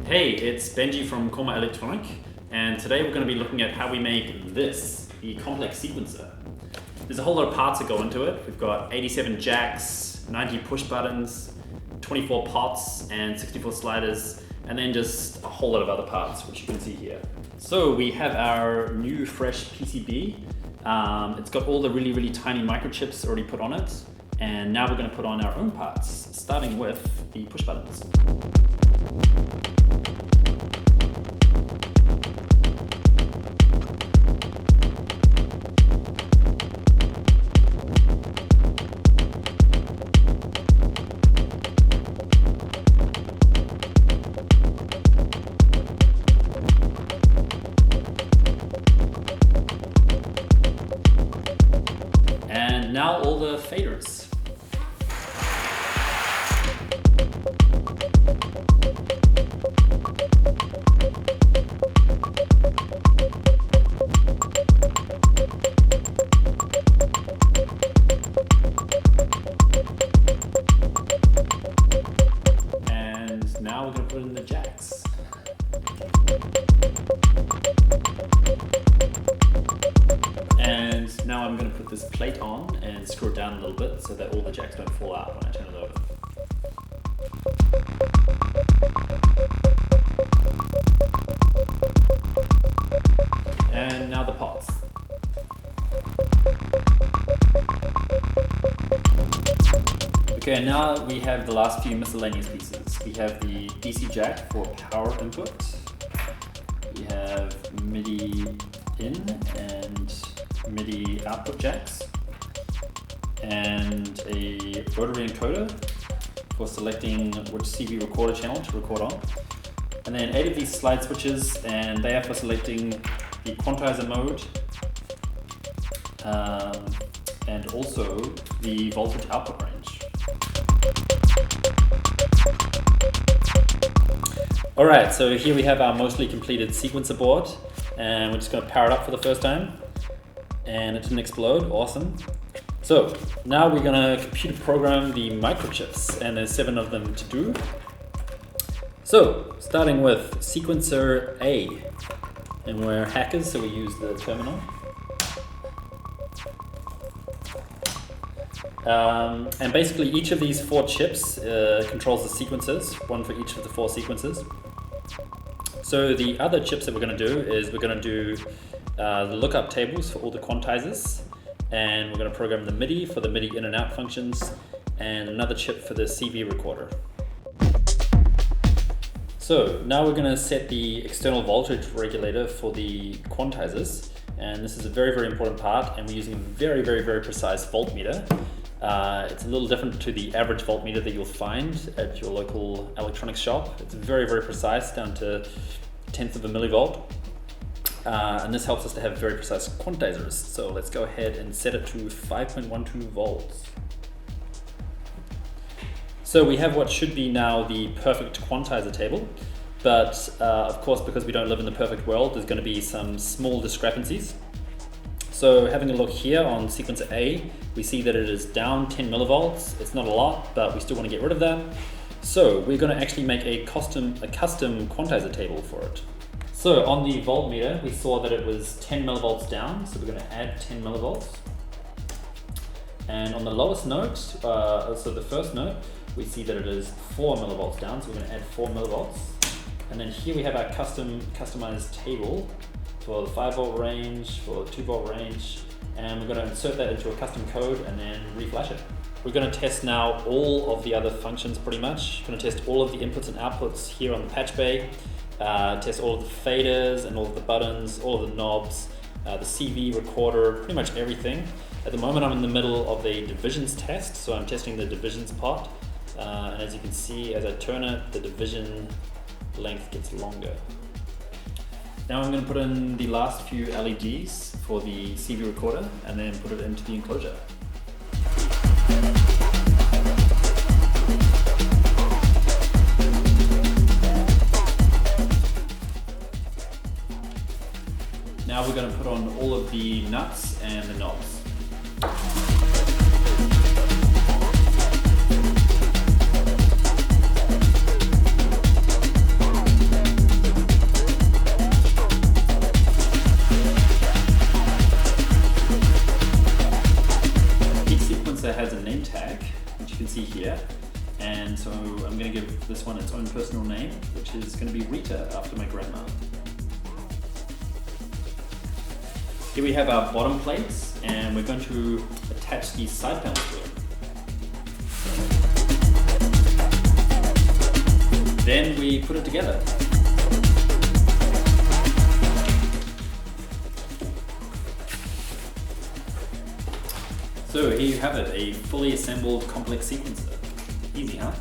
Hey, it's Benji from KOMA Elektronik, and today we're going to be looking at how we make this, the Komplex sequencer. There's a whole lot of parts that go into it. We've got 87 jacks, 90 push buttons, 24 pots and 64 sliders, and then just a whole lot of other parts, which you can see here. So we have our new fresh PCB. It's got all the really tiny microchips already put on it, and now we're going to put on our own parts, starting with the push buttons. And now all the faders. And now we're going to put in the jacks. And now I'm going to put this plate on and screw it down a little bit so that all the jacks don't fall out when I turn it over. And now the pots. Okay, now we have the last few miscellaneous pieces. We have the DC jack for power input. We have MIDI in and MIDI output jacks, and a rotary encoder for selecting which CV recorder channel to record on, and then 8 of these slide switches, and they are for selecting the quantizer mode and also the voltage output range. Alright, so here we have our mostly completed sequencer board, and we're just going to power it up for the first time. And it didn't explode, awesome. So now we're going to computer program the microchips, and there's 7 of them to do. So starting with sequencer A, and we're hackers, so we use the terminal. And basically each of these 4 chips controls the sequencers, one for each of the 4 sequences. So the other chips that we're going to do is we're going to do the lookup tables for all the quantizers, and we're going to program the MIDI for the MIDI in and out functions, and another chip for the CV recorder. So now we're going to set the external voltage regulator for the quantizers, and this is a very important part, and we're using a very precise voltmeter. It's a little different to the average voltmeter that you'll find at your local electronics shop. It's very precise, down to 1/10 of a millivolt. And this helps us to have very precise quantizers. So let's go ahead and set it to 5.12 volts. So we have what should be now the perfect quantizer table, but of course, because we don't live in the perfect world, there's going to be some small discrepancies. So having a look here on sequencer A, we see that it is down 10 millivolts. It's not a lot, but we still want to get rid of that. So we're going to actually make a custom quantizer table for it. So on the voltmeter, we saw that it was 10 millivolts down, so we're going to add 10 millivolts. And on the lowest note, so the first note, we see that it is 4 millivolts down, so we're going to add 4 millivolts. And then here we have our customized table for the 5 volt range, for the 2 volt range, and we're going to insert that into a custom code and then reflash it. We're going to test now all of the other functions pretty much. We're going to test all of the inputs and outputs here on the patch bay, test all of the faders and all of the buttons, all of the knobs, the CV recorder, pretty much everything. At the moment I'm in the middle of a divisions test, so I'm testing the divisions part, and as you can see, as I turn it, the division length gets longer. Now I'm going to put in the last few LEDs for the CV recorder and then put it into the enclosure. Now we're going to put on all of the nuts and the knobs. sequencer has a name tag, which you can see here. And so I'm going to give this one its own personal name, which is going to be Rita, after my grandma. Here we have our bottom plates, and we're going to attach these side panels to it. Then we put it together. So here you have it, a fully assembled complex sequencer. Easy, huh?